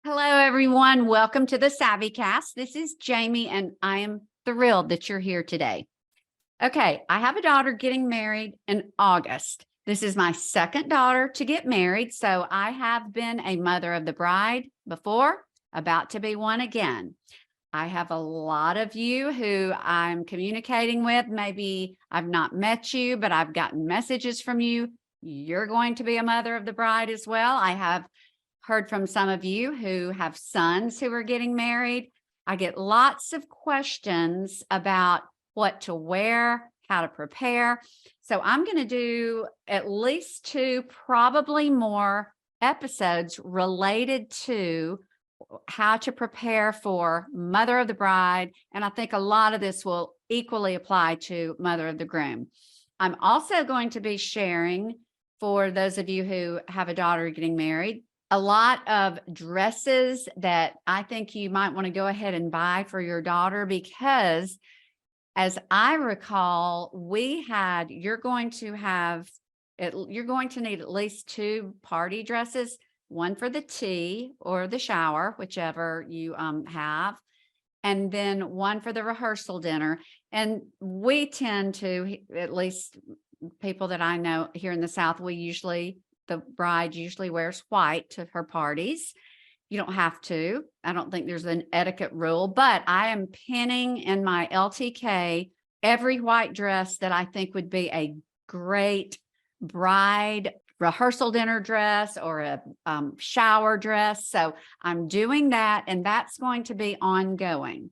Hello, everyone. Welcome to the SavvyCast. This is Jamie, and I am thrilled that you're here today. Okay, I have a daughter getting married in August. This is my second daughter to get married, so I have been a mother of the bride before, about to be one again. I have a lot of you who I'm communicating with. Maybe I've not met you, but I've gotten messages from you. You're going to be a mother of the bride as well. I have heard from some of you who have sons who are getting married. I get lots of questions about what to wear, how to prepare. So I'm going to do at least 2, probably more episodes related to how to prepare for mother of the bride. And I think a lot of this will equally apply to mother of the groom. I'm also going to be sharing, for those of you who have a daughter getting married, a lot of dresses that I think you might want to go ahead and buy for your daughter, because as I recall, you're going to need at least 2 party dresses, one for the tea or the shower, whichever you have, and then one for the rehearsal dinner. And we tend to, at least people that I know here in the South, the bride usually wears white to her parties. You don't have to. I don't think there's an etiquette rule, but I am pinning in my LTK every white dress that I think would be a great bride rehearsal dinner dress or a shower dress. So I'm doing that, and that's going to be ongoing.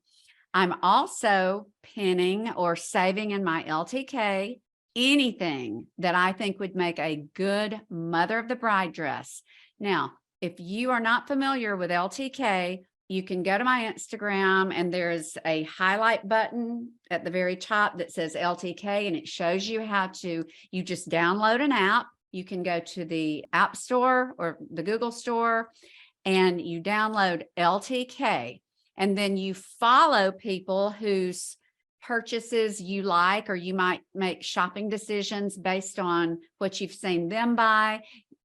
I'm also pinning or saving in my LTK anything that I think would make a good mother of the bride dress. Now, if you are not familiar with LTK, you can go to my Instagram, and there's a highlight button at the very top that says LTK, and it shows you you just download an app. You can go to the App Store or the Google Store, and you download LTK, and then you follow people whose purchases you like, or you might make shopping decisions based on what you've seen them buy.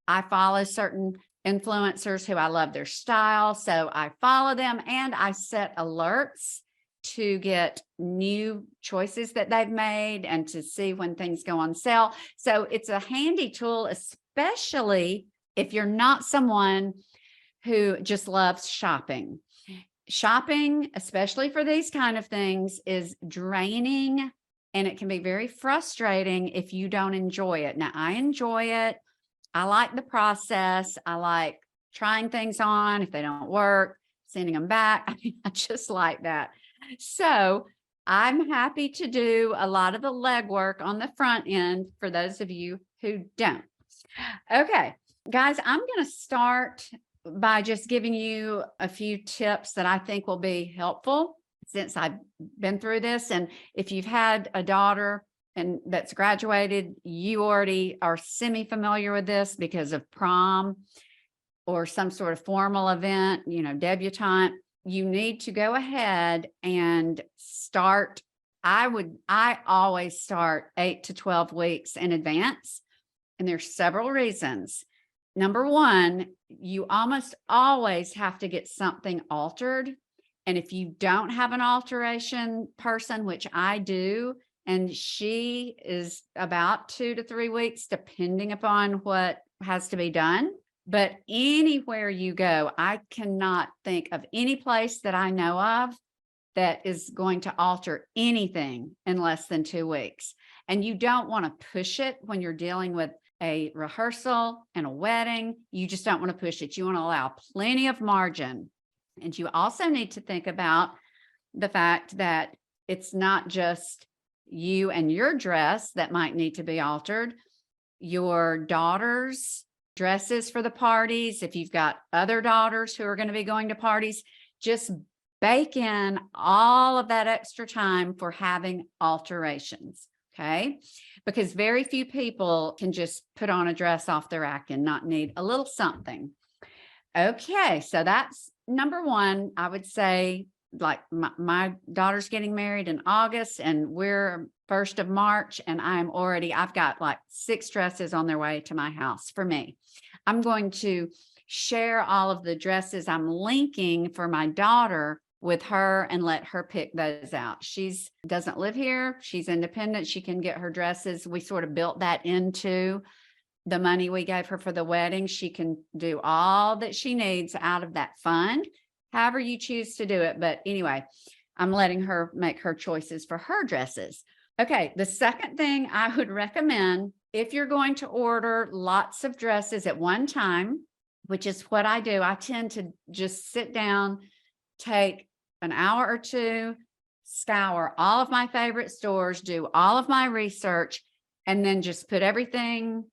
I follow certain influencers who I love their style, so I follow them, and I set alerts to get new choices that they've made and to see when things go on sale. So it's a handy tool, especially if you're not someone who just loves shopping. Shopping, especially for these kind of things, is draining, and it can be very frustrating if you don't enjoy it. Now, I enjoy it. I like the process. I like trying things on. If they don't work, sending them back. I just like that. So I'm happy to do a lot of the legwork on the front end for those of you who don't. Okay, guys, I'm going to start by just giving you a few tips that I think will be helpful since I've been through this. And if you've had a daughter and that's graduated, you already are semi-familiar with this because of prom or some sort of formal event, debutante. You need to go ahead and start. I always start 8 to 12 weeks in advance. And there's several reasons. Number one, you almost always have to get something altered. And if you don't have an alteration person, which I do, and she is about 2 to 3 weeks, depending upon what has to be done. But anywhere you go, I cannot think of any place that I know of that is going to alter anything in less than 2 weeks. And you don't want to push it when you're dealing with a rehearsal and a wedding. You just don't want to push it. You want to allow plenty of margin. And you also need to think about the fact that it's not just you and your dress that might need to be altered. Your daughter's dresses for the parties, if you've got other daughters who are going to be going to parties, just bake in all of that extra time for having alterations. Okay. Because very few people can just put on a dress off the rack and not need a little something. Okay. So that's number one. I would say, like, my daughter's getting married in August and we're 1st of March, and I've got like 6 dresses on their way to my house for me. I'm going to share all of the dresses I'm linking for my daughter with her and let her pick those out. She's doesn't live here. She's independent. She can get her dresses. We sort of built that into the money we gave her for the wedding. She can do all that she needs out of that fund, however you choose to do it. But anyway, I'm letting her make her choices for her dresses. Okay. The second thing I would recommend, if you're going to order lots of dresses at one time, which is what I do, I tend to just sit down, take an hour or two, scour all of my favorite stores, do all of my research, and then just put everything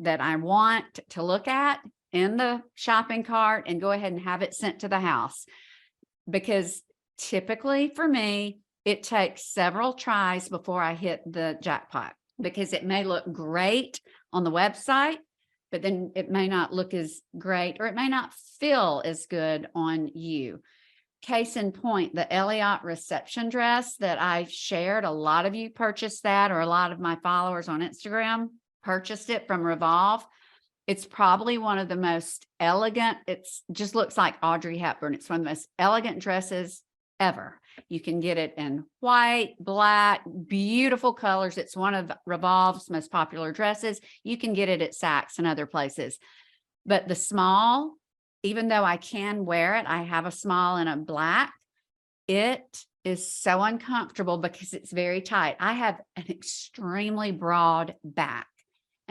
that I want to look at in the shopping cart and go ahead and have it sent to the house. Because typically for me, it takes several tries before I hit the jackpot, because it may look great on the website, but then it may not look as great, or it may not feel as good on you. Case in point, the Elliott reception dress that I shared, a lot of you purchased that, or a lot of my followers on Instagram purchased it from Revolve. It's probably one of the most elegant. It's just looks like Audrey Hepburn. It's one of the most elegant dresses ever. You can get it in white, black, beautiful colors. It's one of Revolve's most popular dresses. You can get it at Saks and other places. But the small, even though I can wear it, I have a small in a black, it is so uncomfortable because it's very tight. I have an extremely broad back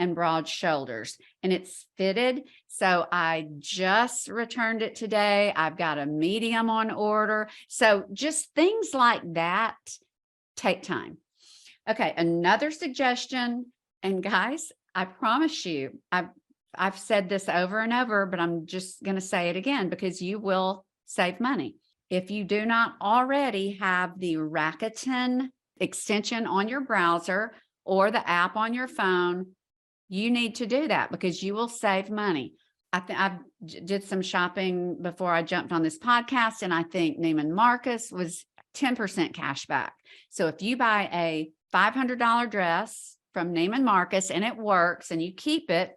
and broad shoulders, and it's fitted. So I just returned it today. I've got a medium on order. So just things like that take time. Okay. Another suggestion, and guys, I promise you, I've said this over and over, but I'm just going to say it again because you will save money. If you do not already have the Rakuten extension on your browser or the app on your phone, you need to do that because you will save money. I did some shopping before I jumped on this podcast, and I think Neiman Marcus was 10% cash back. So if you buy a $500 dress from Neiman Marcus and it works and you keep it,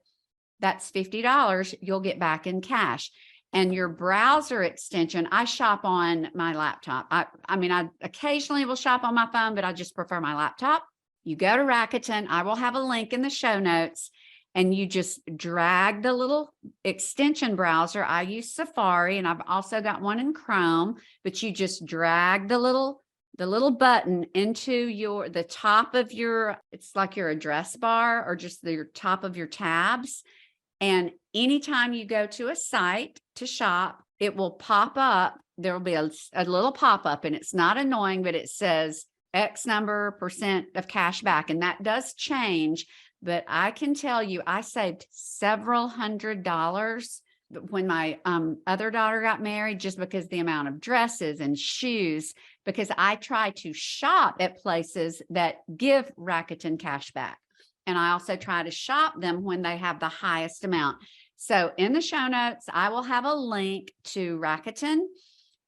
that's $50 you'll get back in cash. And your browser extension, I shop on my laptop. I mean, I occasionally will shop on my phone, but I just prefer my laptop. You go to Rakuten. I will have a link in the show notes, and you just drag the little extension browser. I use Safari, and I've also got one in Chrome, but you just drag the little button into the top of your, it's like your address bar or just the top of your tabs. And anytime you go to a site to shop, it will pop up. There will be a little pop up, and it's not annoying, but it says X number % of cash back. And that does change, but I can tell you, I saved several $100s when my other daughter got married, just because the amount of dresses and shoes, because I try to shop at places that give Rakuten cash back. And I also try to shop them when they have the highest amount. So in the show notes, I will have a link to Rakuten,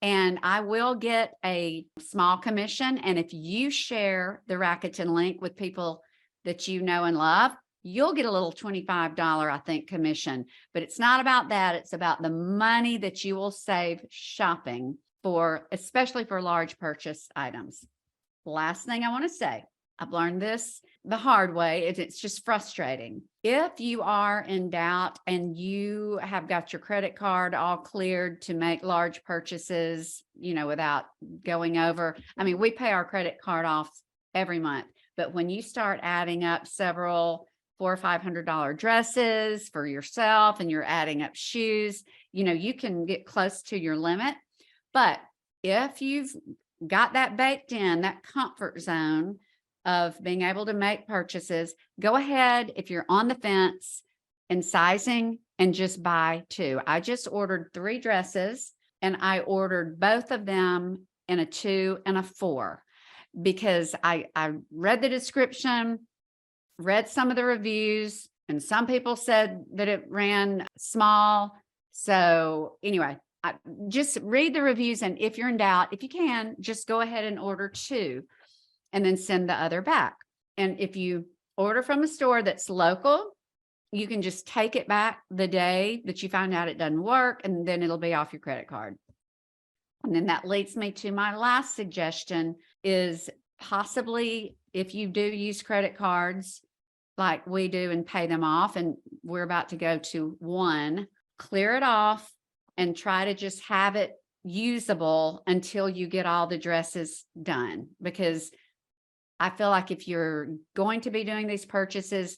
and I will get a small commission. And if you share the Rakuten link with people that you know and love, you'll get a little $25, I think, commission. But it's not about that. It's about the money that you will save shopping for, especially for large purchase items. Last thing I want to say, I've learned this the hard way. It's just frustrating. If you are in doubt and you have got your credit card all cleared to make large purchases, without going over, I mean, we pay our credit card off every month, but when you start adding up several $400 or $500 dresses for yourself, and you're adding up shoes, you can get close to your limit. But if you've got that baked in, that comfort zone of being able to make purchases, go ahead, if you're on the fence and sizing, and just buy 2. I just ordered 3 dresses, and I ordered both of them in a 2 and a 4. because I read the description, read some of the reviews, and some people said that it ran small. So anyway, just read the reviews. And if you're in doubt, if you can, just go ahead and order 2 and then send the other back. And if you order from a store that's local, you can just take it back the day that you find out it doesn't work, and then it'll be off your credit card. And then that leads me to my last suggestion is possibly if you do use credit cards like we do and pay them off, and we're about to go to one, clear it off and try to just have it usable until you get all the dresses done. Because I feel like if you're going to be doing these purchases,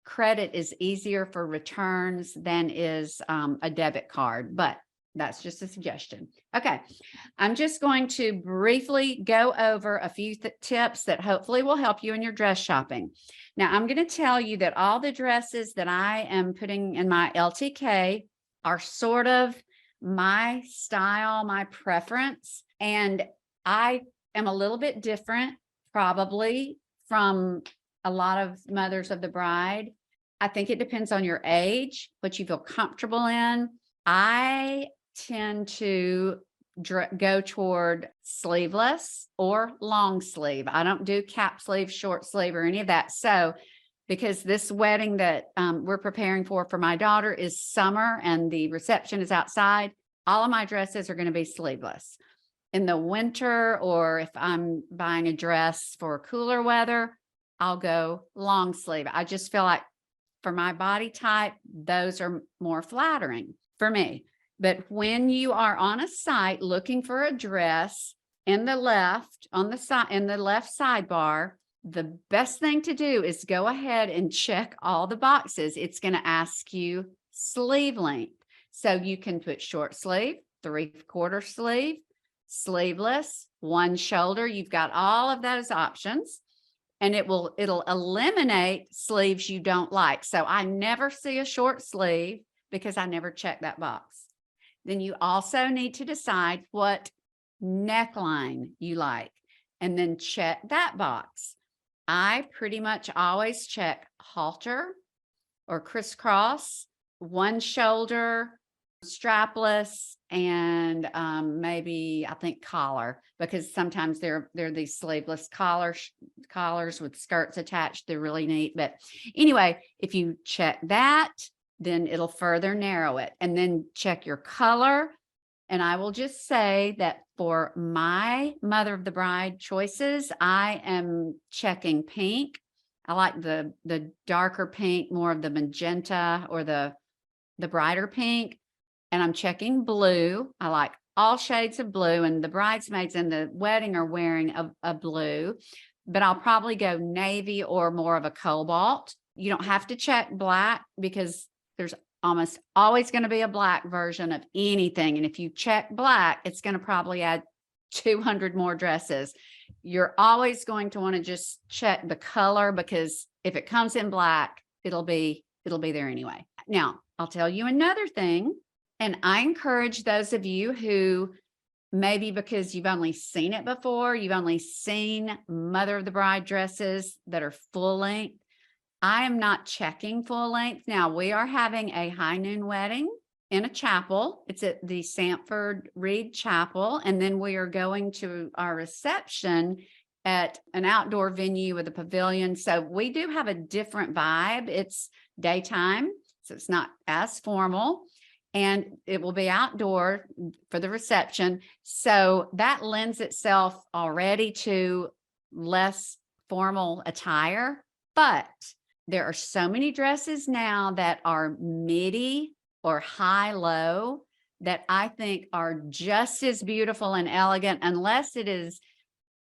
credit is easier for returns than is a debit card, but that's just a suggestion. Okay, I'm just going to briefly go over a few tips that hopefully will help you in your dress shopping. Now, I'm going to tell you that all the dresses that I am putting in my LTK are sort of my style, my preference, and I am a little bit different probably from a lot of mothers of the bride. I think it depends on your age, what you feel comfortable in. I tend to go toward sleeveless or long sleeve. I don't do cap sleeve, short sleeve, or any of that. So because this wedding that we're preparing for my daughter is summer and the reception is outside, all of my dresses are going to be sleeveless. In the winter, or if I'm buying a dress for cooler weather, I'll go long sleeve. I just feel like for my body type, those are more flattering for me. But when you are on a site looking for a dress in the left, on the side, in the left sidebar, the best thing to do is go ahead and check all the boxes. It's going to ask you sleeve length. So you can put short sleeve, 3/4 sleeve, sleeveless, one shoulder. You've got all of those options, and it'll eliminate sleeves you don't like. So I never see a short sleeve because I never check that box. Then you also need to decide what neckline you like, and then check that box. I pretty much always check halter or crisscross, one shoulder, strapless, and maybe I think collar, because sometimes they're these sleeveless collars with skirts attached. They're really neat. But anyway, if you check that, then it'll further narrow it, and then check your color. And I will just say that for my mother of the bride choices, I am checking pink. I like the darker pink, more of the magenta or the brighter pink. And I'm checking blue. I like all shades of blue, and the bridesmaids in the wedding are wearing a blue, but I'll probably go navy or more of a cobalt. You don't have to check black because there's almost always going to be a black version of anything. And if you check black, it's going to probably add 200 more dresses. You're always going to want to just check the color, because if it comes in black, it'll be there anyway. Now, I'll tell you another thing. And I encourage those of you who maybe because you've only seen it before, you've only seen mother of the bride dresses that are full length. I am not checking full length. Now, we are having a high noon wedding in a chapel. It's at the Sanford Reed Chapel. And then we are going to our reception at an outdoor venue with a pavilion. So we do have a different vibe. It's daytime, so it's not as formal. And it will be outdoor for the reception. So that lends itself already to less formal attire. But there are so many dresses now that are midi or high-low that I think are just as beautiful and elegant, unless it is,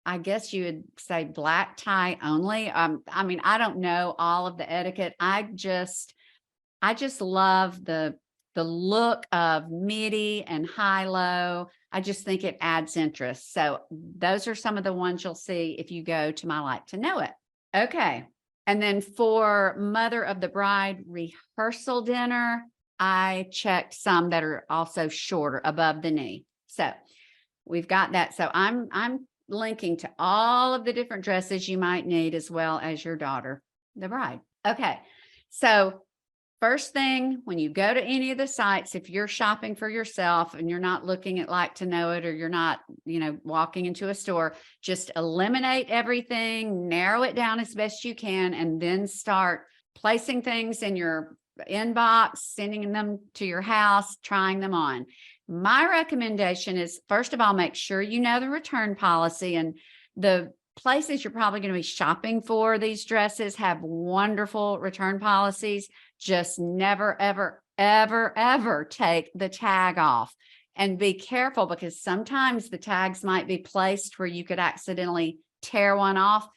I guess you would say, black tie only. I mean, I don't know all of the etiquette. I just love the look of midi and high-low. I just think it adds interest. So those are some of the ones you'll see if you go to my Like to Know It. Okay. And then for mother of the bride rehearsal dinner, I checked some that are also shorter, above the knee. So we've got that. So I'm linking to all of the different dresses you might need, as well as your daughter, the bride. Okay. So first thing, when you go to any of the sites, if you're shopping for yourself and you're not looking at Like to Know It, or you're not, walking into a store, just eliminate everything, narrow it down as best you can, and then start placing things in your inbox, sending them to your house, trying them on. My recommendation is, first of all, make sure you know the return policy, and the places you're probably going to be shopping for these dresses have wonderful return policies. Just never, ever, ever, ever take the tag off, and be careful, because sometimes the tags might be placed where you could accidentally tear one off.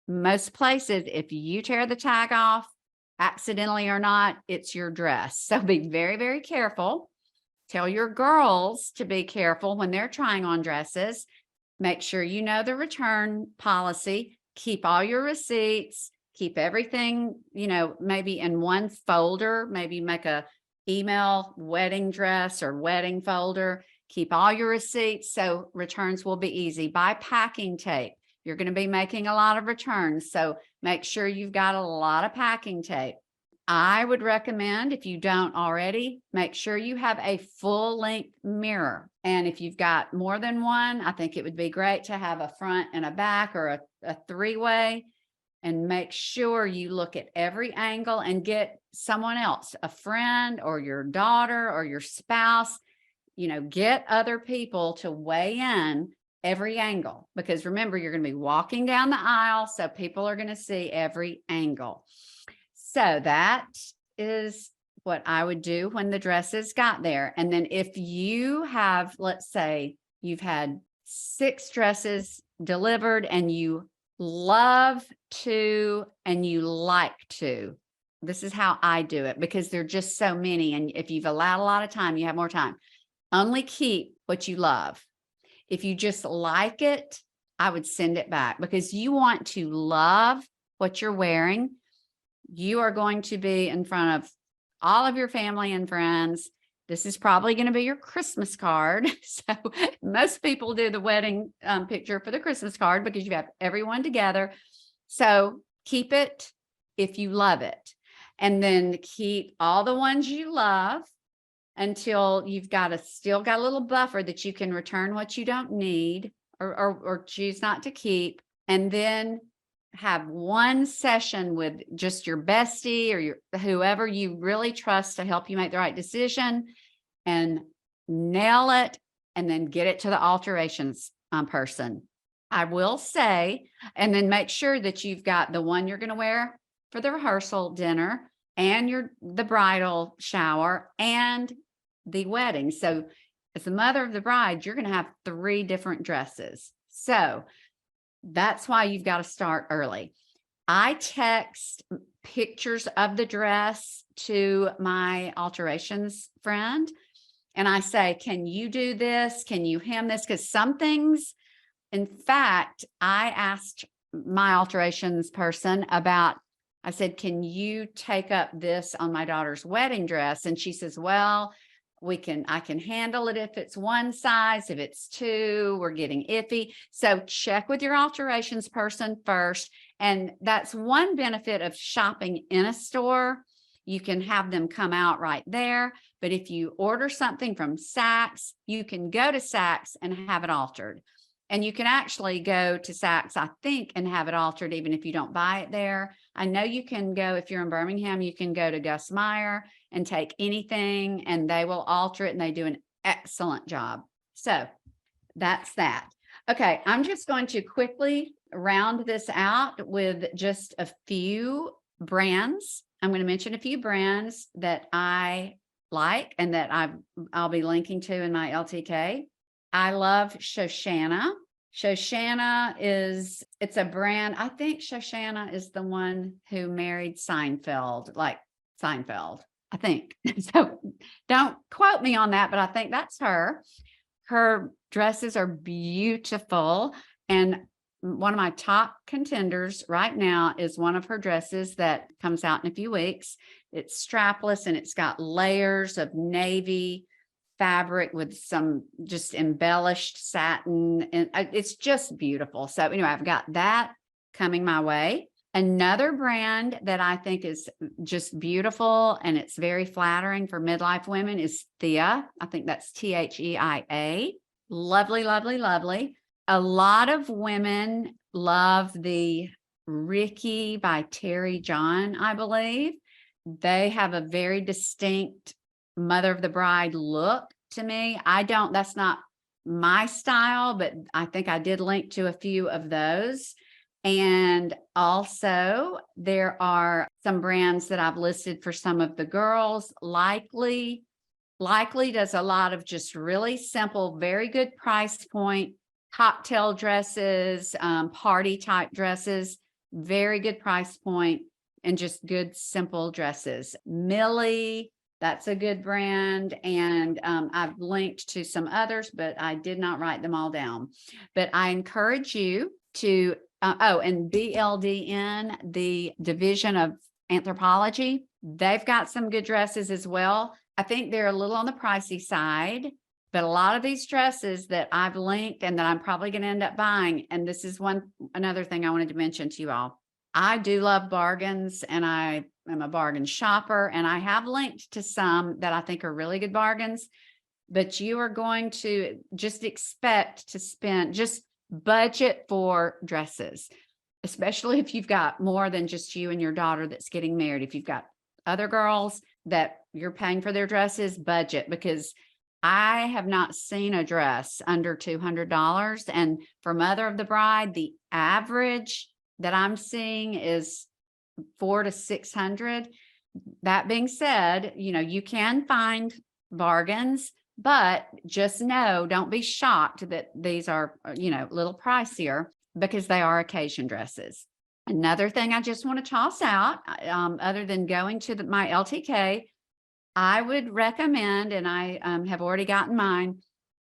Most places, if you tear the tag off, accidentally or not, it's your dress. So be very, very careful. Tell your girls to be careful when they're trying on dresses. Make sure you know the return policy. Keep all your receipts. Keep everything, maybe in one folder. Maybe make a email wedding dress or wedding folder. Keep all your receipts so returns will be easy. Buy packing tape. You're going to be making a lot of returns, so make sure you've got a lot of packing tape. I would recommend, if you don't already, make sure you have a full-length mirror. And if you've got more than one, I think it would be great to have a front and a back, or a three-way, and make sure you look at every angle and get someone else, a friend or your daughter or your spouse, get other people to weigh in every angle, because remember, you're going to be walking down the aisle, so people are going to see every angle. So that is what I would do when the dresses got there. And then if you have, let's say you've had 6 dresses delivered and you love to and you like to, this is how I do it, because there are just so many. And if you've allowed a lot of time, you have more time. Only keep what you love. If you just like it, I would send it back, because you want to love what you're wearing. You are going to be in front of all of your family and friends. This is probably going to be your Christmas card. So most people do the wedding picture for the Christmas card, because you have everyone together. So keep it if you love it, and then keep all the ones you love until you've still got a little buffer that you can return what you don't need, or choose not to keep. And then have one session with just your bestie or whoever you really trust to help you make the right decision, and nail it, and then get it to the alterations person. I will say, and then make sure that you've got the one you're going to wear for the rehearsal dinner, and the bridal shower, and the wedding. So as the mother of the bride, you're going to have 3 different dresses. So that's why you've got to start early. I text pictures of the dress to my alterations friend, and I say, can you do this? Can you hem this? Because some things, in fact, I asked my alterations person about, I said, can you take up this on my daughter's wedding dress? And she says, well, I can handle it if it's one size. If it's 2, we're getting iffy. So check with your alterations person first. And that's one benefit of shopping in a store. You can have them come out right there. But if you order something from Saks, you can go to Saks and have it altered. And you can actually go to Saks, I think, and have it altered even if you don't buy it there. I know you can go, if you're in Birmingham, you can go to Gus Meyer and take anything and they will alter it, and they do an excellent job. So that's that. Okay, I'm just going to quickly round this out with just a few brands. I'm going to mention a few brands that I like and that I'll be linking to in my LTK. I love Shoshana. Shoshana it's a brand. I think Shoshana is the one who married Seinfeld, I think. So don't quote me on that, but I think that's her. Her dresses are beautiful. And one of my top contenders right now is one of her dresses that comes out in a few weeks. It's strapless and it's got layers of navy fabric with some just embellished satin, and it's just beautiful. So anyway, I've got that coming my way. Another brand that I think is just beautiful and it's very flattering for midlife women is Thea. I think that's Theia. Lovely, lovely, lovely. A lot of women love the Ricky by Terry John, I believe. They have a very distinct mother of the bride look to me. That's not my style, but I think I did link to a few of those. And also there are some brands that I've listed for some of the girls. Likely does a lot of just really simple, very good price point, cocktail dresses, party type dresses, very good price point, and just good, simple dresses. Millie, that's a good brand. And I've linked to some others, but I did not write them all down. But I encourage you to, and BLDN, the Division of Anthropology, they've got some good dresses as well. I think they're a little on the pricey side, but a lot of these dresses that I've linked and that I'm probably going to end up buying, and this is another thing I wanted to mention to you all. I do love bargains, and I am a bargain shopper, and I have linked to some that I think are really good bargains, but you are going to just expect to spend, just budget for dresses, especially if you've got more than just you and your daughter that's getting married. If you've got other girls that you're paying for their dresses, budget, because I have not seen a dress under $200. And for mother of the bride, the average that I'm seeing is $400 to $600. That being said, you can find bargains, but just know, don't be shocked that these are, a little pricier, because they are occasion dresses. Another thing I just want to toss out, other than going to my LTK, I would recommend, and I have already gotten mine,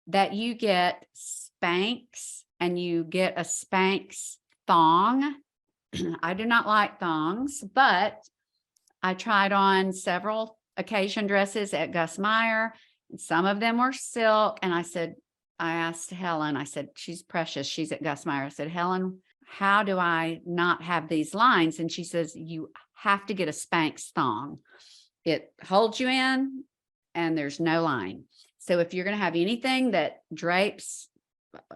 that you get Spanx, and you get a Spanx thong. I do not like thongs, but I tried on several occasion dresses at Gus Meyer. Some of them were silk. And I asked Helen, I said, she's precious. She's at Gus Meyer. I said, Helen, how do I not have these lines? And she says, you have to get a Spanx thong. It holds you in and there's no line. So if you're going to have anything that drapes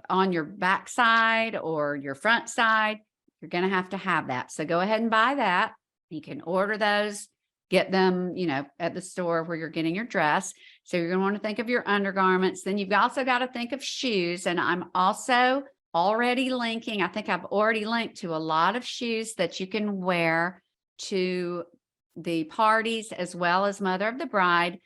on your backside or your front side, you're going to have that. So go ahead and buy that. You can order those, get them, at the store where you're getting your dress. So you're going to want to think of your undergarments. Then you've also got to think of shoes. And I'm also already linking, I think I've already linked to a lot of shoes that you can wear to the parties as well as mother of the bride.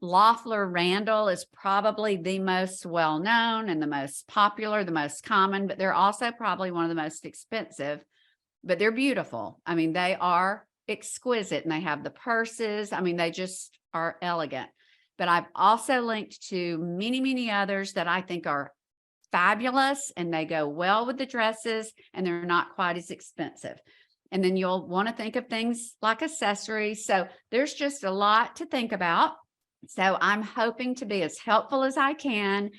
Loeffler Randall is probably the most well-known and the most popular, the most common, but they're also probably one of the most expensive, but they're beautiful. I mean, they are exquisite, and they have the purses. I mean, they just are elegant. But I've also linked to many, many others that I think are fabulous, and they go well with the dresses, and they're not quite as expensive. And then you'll want to think of things like accessories. So there's just a lot to think about. So I'm hoping to be as helpful as I can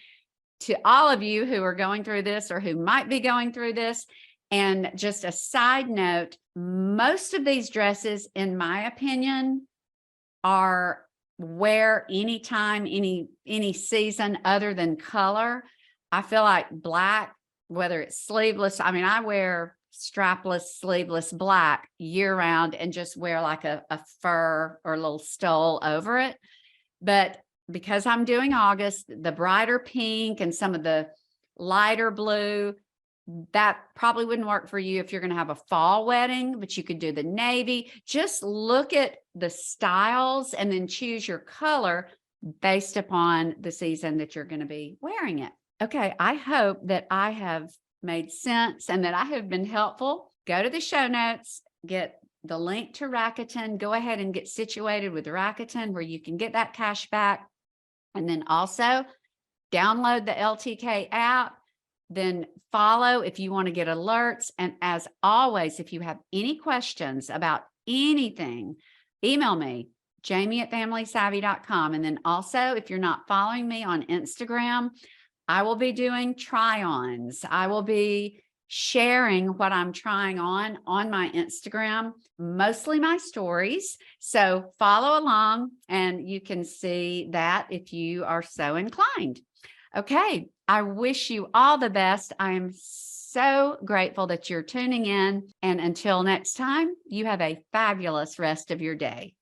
to all of you who are going through this or who might be going through this. And just a side note, most of these dresses, in my opinion, are wear anytime, any season other than color. I feel like black, whether it's sleeveless, I mean, I wear strapless, sleeveless black year round and just wear like a fur or a little stole over it. But because I'm doing August, the brighter pink and some of the lighter blue, that probably wouldn't work for you if you're going to have a fall wedding, but you could do the navy. Just look at the styles and then choose your color based upon the season that you're going to be wearing it. Okay, I hope that I have made sense and that I have been helpful. Go to the show notes, get the link to Rakuten, go ahead and get situated with Rakuten where you can get that cash back. And then also download the LTK app, then follow if you want to get alerts. And as always, if you have any questions about anything, email me, jamie@familysavvy.com. And then also, if you're not following me on Instagram, I will be doing try-ons. I will be sharing what I'm trying on my Instagram, mostly my stories. So follow along and you can see that if you are so inclined. Okay, I wish you all the best. I am so grateful that you're tuning in. And until next time, you have a fabulous rest of your day.